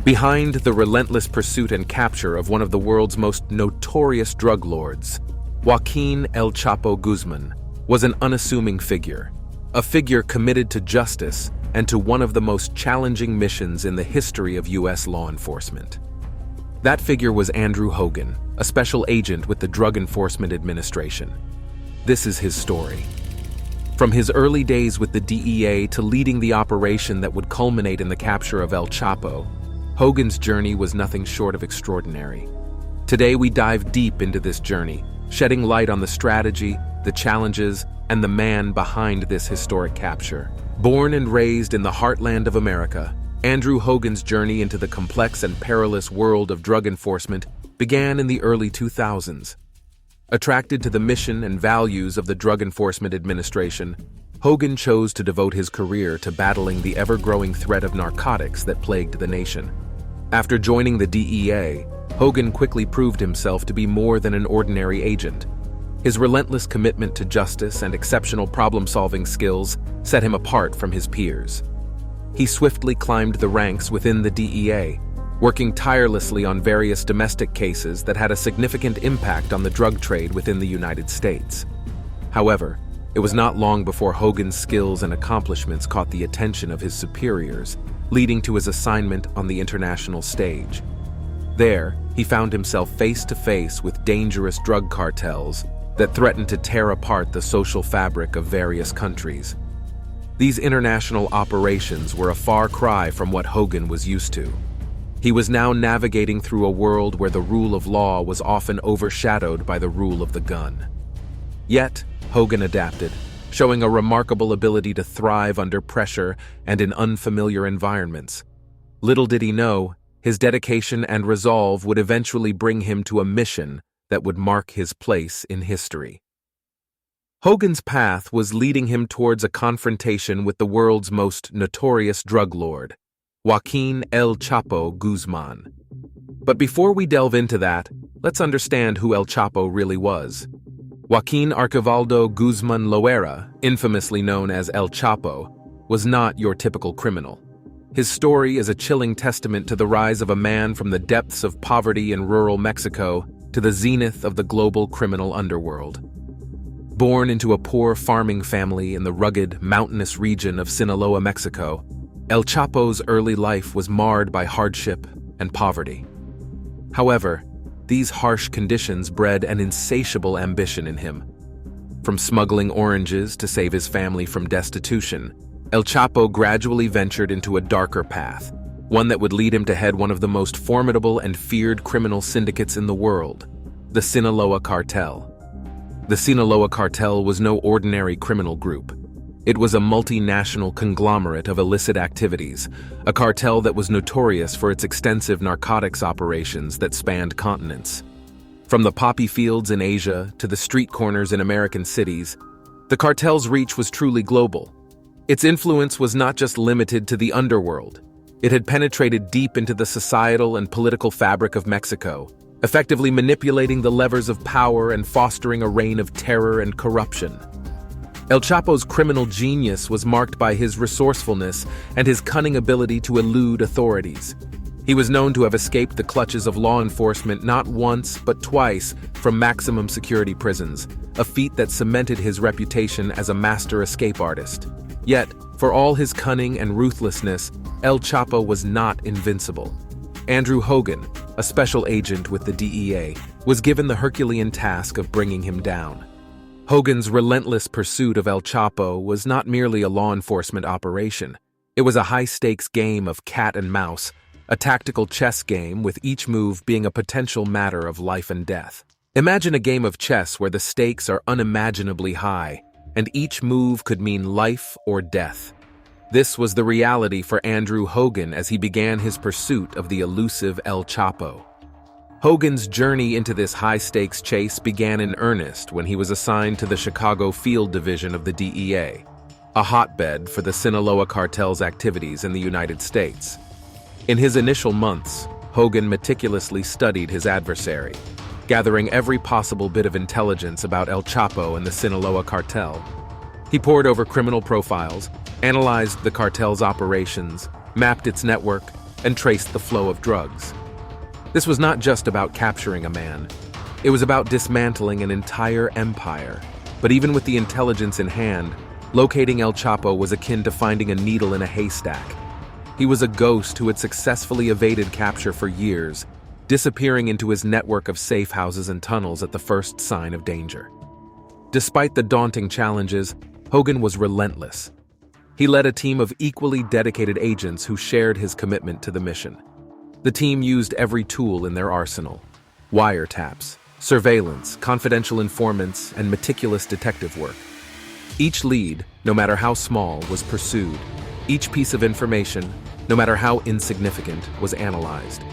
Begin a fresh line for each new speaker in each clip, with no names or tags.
Behind the relentless pursuit and capture of one of the world's most notorious drug lords, Joaquín El Chapo Guzmán was an unassuming figure, a figure committed to justice and to one of the most challenging missions in the history of U.S. law enforcement. That figure was Andrew Hogan, a special agent with the Drug Enforcement Administration. This is his story. From his early days with the DEA to leading the operation that would culminate in the capture of El Chapo, Hogan's journey was nothing short of extraordinary. Today we dive deep into this journey, shedding light on the strategy, the challenges, and the man behind this historic capture. Born and raised in the heartland of America, Andrew Hogan's journey into the complex and perilous world of drug enforcement began in the early 2000s. Attracted to the mission and values of the Drug Enforcement Administration, Hogan chose to devote his career to battling the ever-growing threat of narcotics that plagued the nation. After joining the DEA, Hogan quickly proved himself to be more than an ordinary agent. His relentless commitment to justice and exceptional problem-solving skills set him apart from his peers. He swiftly climbed the ranks within the DEA, working tirelessly on various domestic cases that had a significant impact on the drug trade within the United States. However, it was not long before Hogan's skills and accomplishments caught the attention of his superiors, leading to his assignment on the international stage. There, he found himself face to face with dangerous drug cartels that threatened to tear apart the social fabric of various countries. These international operations were a far cry from what Hogan was used to. He was now navigating through a world where the rule of law was often overshadowed by the rule of the gun. Yet, Hogan adapted, showing a remarkable ability to thrive under pressure and in unfamiliar environments. Little did he know, his dedication and resolve would eventually bring him to a mission that would mark his place in history. Hogan's path was leading him towards a confrontation with the world's most notorious drug lord, Joaquín El Chapo Guzmán. But before we delve into that, let's understand who El Chapo really was. Joaquín Archibaldo Guzmán Loera, infamously known as El Chapo, was not your typical criminal. His story is a chilling testament to the rise of a man from the depths of poverty in rural Mexico to the zenith of the global criminal underworld. Born into a poor farming family in the rugged, mountainous region of Sinaloa, Mexico, El Chapo's early life was marred by hardship and poverty. However, these harsh conditions bred an insatiable ambition in him. From smuggling oranges to save his family from destitution, El Chapo gradually ventured into a darker path, one that would lead him to head one of the most formidable and feared criminal syndicates in the world, the Sinaloa Cartel. The Sinaloa Cartel was no ordinary criminal group. It was a multinational conglomerate of illicit activities, a cartel that was notorious for its extensive narcotics operations that spanned continents. From the poppy fields in Asia to the street corners in American cities, the cartel's reach was truly global. Its influence was not just limited to the underworld. It had penetrated deep into the societal and political fabric of Mexico, effectively manipulating the levers of power and fostering a reign of terror and corruption. El Chapo's criminal genius was marked by his resourcefulness and his cunning ability to elude authorities. He was known to have escaped the clutches of law enforcement not once but twice from maximum security prisons, a feat that cemented his reputation as a master escape artist. Yet, for all his cunning and ruthlessness, El Chapo was not invincible. Andrew Hogan, a special agent with the DEA, was given the Herculean task of bringing him down. Hogan's relentless pursuit of El Chapo was not merely a law enforcement operation. It was a high-stakes game of cat and mouse, a tactical chess game with each move being a potential matter of life and death. Imagine a game of chess where the stakes are unimaginably high, and each move could mean life or death. This was the reality for Andrew Hogan as he began his pursuit of the elusive El Chapo. Hogan's journey into this high-stakes chase began in earnest when he was assigned to the Chicago Field Division of the DEA, a hotbed for the Sinaloa Cartel's activities in the United States. In his initial months, Hogan meticulously studied his adversary, gathering every possible bit of intelligence about El Chapo and the Sinaloa Cartel. He pored over criminal profiles, analyzed the cartel's operations, mapped its network, and traced the flow of drugs. This was not just about capturing a man. It was about dismantling an entire empire. But even with the intelligence in hand, locating El Chapo was akin to finding a needle in a haystack. He was a ghost who had successfully evaded capture for years, disappearing into his network of safe houses and tunnels at the first sign of danger. Despite the daunting challenges, Hogan was relentless. He led a team of equally dedicated agents who shared his commitment to the mission. The team used every tool in their arsenal: wiretaps, surveillance, confidential informants, and meticulous detective work. Each lead, no matter how small, was pursued. Each piece of information, no matter how insignificant, was analyzed.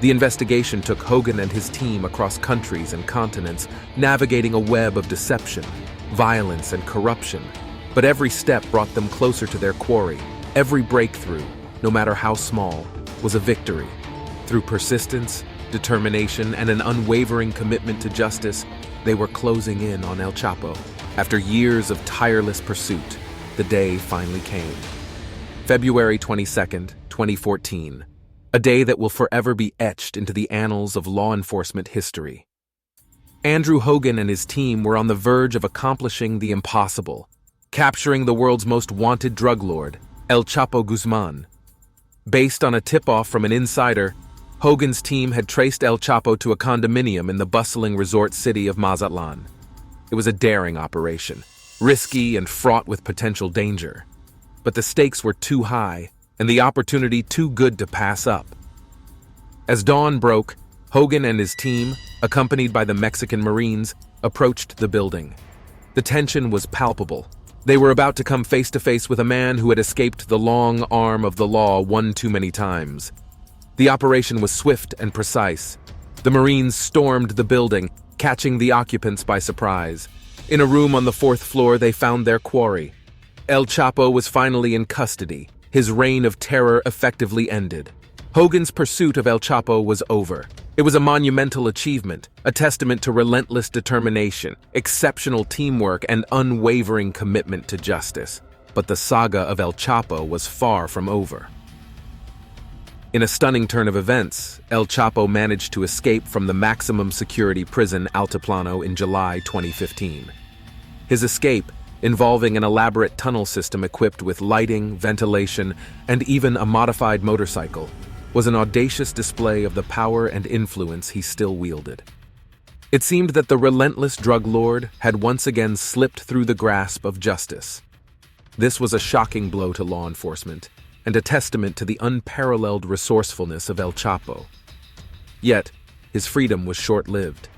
The investigation took Hogan and his team across countries and continents, navigating a web of deception, violence, and corruption. But every step brought them closer to their quarry. Every breakthrough, no matter how small, was a victory. Through persistence, determination, and an unwavering commitment to justice, they were closing in on El Chapo. After years of tireless pursuit, the day finally came. February 22nd, 2014. A day that will forever be etched into the annals of law enforcement history. Andrew Hogan and his team were on the verge of accomplishing the impossible, capturing the world's most wanted drug lord, El Chapo Guzmán. Based on a tip-off from an insider, Hogan's team had traced El Chapo to a condominium in the bustling resort city of Mazatlán. It was a daring operation, risky and fraught with potential danger. But the stakes were too high, and the opportunity too good to pass up. As dawn broke, Hogan and his team, accompanied by the Mexican Marines, approached the building. The tension was palpable. They were about to come face to face with a man who had escaped the long arm of the law one too many times. The operation was swift and precise. The Marines stormed the building, catching the occupants by surprise. In a room on the 4th floor, they found their quarry. El Chapo was finally in custody. His reign of terror effectively ended. Hogan's pursuit of El Chapo was over. It was a monumental achievement, a testament to relentless determination, exceptional teamwork, and unwavering commitment to justice. But the saga of El Chapo was far from over. In a stunning turn of events, El Chapo managed to escape from the maximum security prison Altiplano in July 2015. His escape, involving an elaborate tunnel system equipped with lighting, ventilation, and even a modified motorcycle, was an audacious display of the power and influence he still wielded. It seemed that the relentless drug lord had once again slipped through the grasp of justice. This was a shocking blow to law enforcement, and a testament to the unparalleled resourcefulness of El Chapo. Yet, his freedom was short-lived.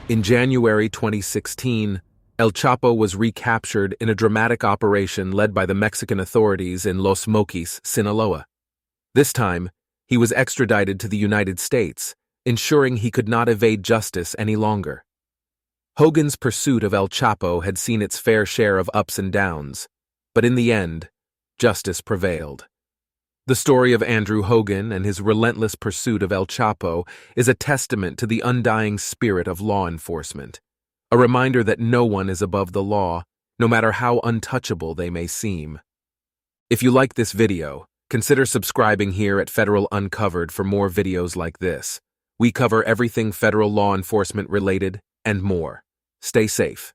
In January 2016, El Chapo was recaptured in a dramatic operation led by the Mexican authorities in Los Mochis, Sinaloa. This time, he was extradited to the United States, ensuring he could not evade justice any longer. Hogan's pursuit of El Chapo had seen its fair share of ups and downs, but in the end, justice prevailed. The story of Andrew Hogan and his relentless pursuit of El Chapo is a testament to the undying spirit of law enforcement, a reminder that no one is above the law, no matter how untouchable they may seem. If you like this video, consider subscribing here at Federal Uncovered for more videos like this. We cover everything federal law enforcement related and more. Stay safe.